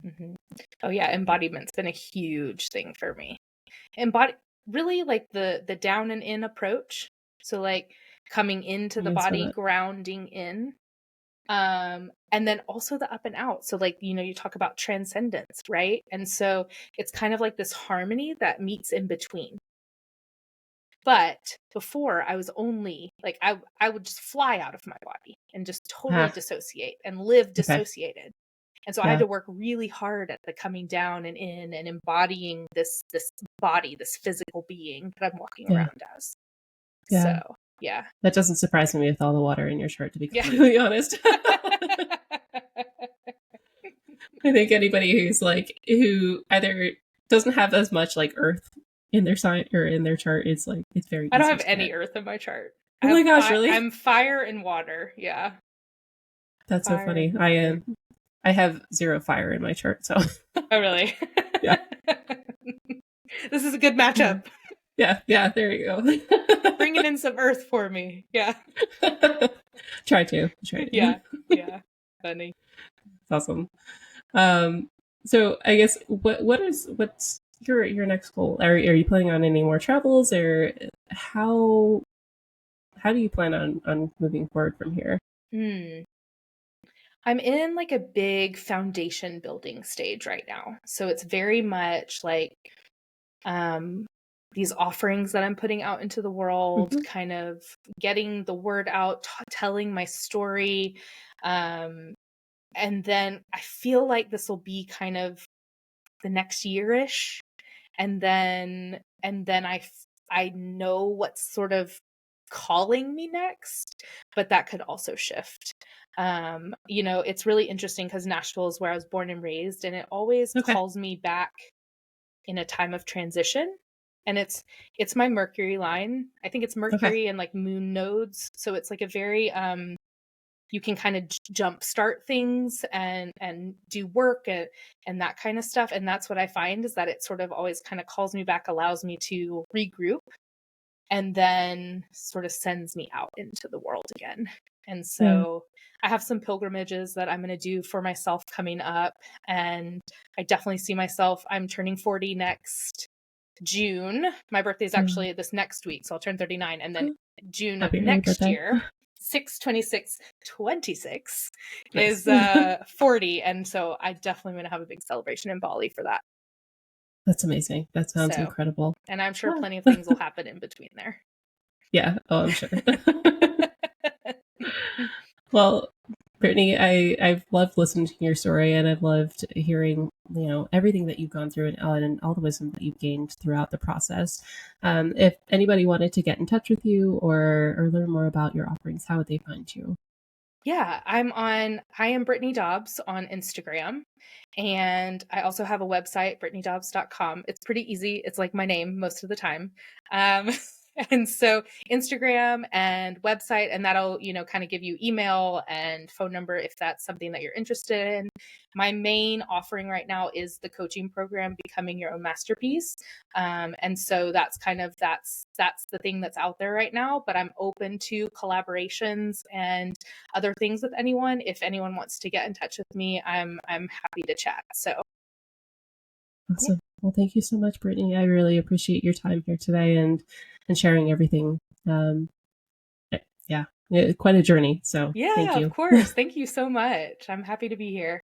Mm-hmm. Oh yeah, embodiment's been a huge thing for me. Really like the down and in approach. So like coming into the body, grounding in. And then also the up and out. So like, you know, you talk about transcendence, right? And so it's kind of like this harmony that meets in between. But before I was only like, I would just fly out of my body and just totally dissociate and live dissociated. And so I had to work really hard at the coming down and in and embodying this body, this physical being that I'm walking around as. So, yeah. That doesn't surprise me with all the water in your chart, to be completely honest. I think anybody who either doesn't have as much like earth in their sign or in their chart, it's like, it's very easy. I don't have any earth in my chart. Oh my gosh, really? I'm fire and water. Yeah. That's so funny. I have 0 fire in my chart, so. Oh, really? Yeah. This is a good matchup. Yeah, there you go. Bringing in some earth for me. Yeah. Try to. Yeah. Funny. That's awesome. So I guess what's your next goal? Are you planning on any more travels, or how do you plan on moving forward from here? I'm in like a big foundation building stage right now. So it's very much like these offerings that I'm putting out into the world, kind of getting the word out, telling my story. And then I feel like this will be kind of the next year-ish. And then I know what's sort of calling me next, but that could also shift. You know, it's really interesting because Nashville is where I was born and raised, and it always calls me back in a time of transition. And it's my Mercury line. I think it's Mercury and like moon nodes. So it's like a very you can kind of jumpstart things and do work and that kind of stuff. And that's what I find is that it sort of always kind of calls me back, allows me to regroup, and then sort of sends me out into the world again. And so I have some pilgrimages that I'm going to do for myself coming up. And I definitely see myself, I'm turning 40 next June. My birthday is actually this next week, so I'll turn 39. And then June of next year, 6/26/26 is 40. And so I definitely going to have a big celebration in Bali for that. That's amazing. That sounds incredible. And I'm sure plenty of things will happen in between there. Yeah. Oh, I'm sure. Well, Brittany, I've loved listening to your story, and I've loved hearing, you know, everything that you've gone through and all the wisdom that you've gained throughout the process. If anybody wanted to get in touch with you or learn more about your offerings, how would they find you? Yeah, I am Brittany Dobbs on Instagram. And I also have a website, brittanydobbs.com. It's pretty easy. It's like my name most of the time. Um, and so Instagram and website, and that'll, kind of give you email and phone number if that's something that you're interested in. My main offering right now is the coaching program, Becoming Your Own Masterpiece. And so that's the thing that's out there right now, but I'm open to collaborations and other things with anyone. If anyone wants to get in touch with me, I'm happy to chat. So Awesome. Well, thank you so much, Brittany. I really appreciate your time here today and sharing everything. Yeah, quite a journey. So thank yeah, of you. course. Thank you so much. I'm happy to be here.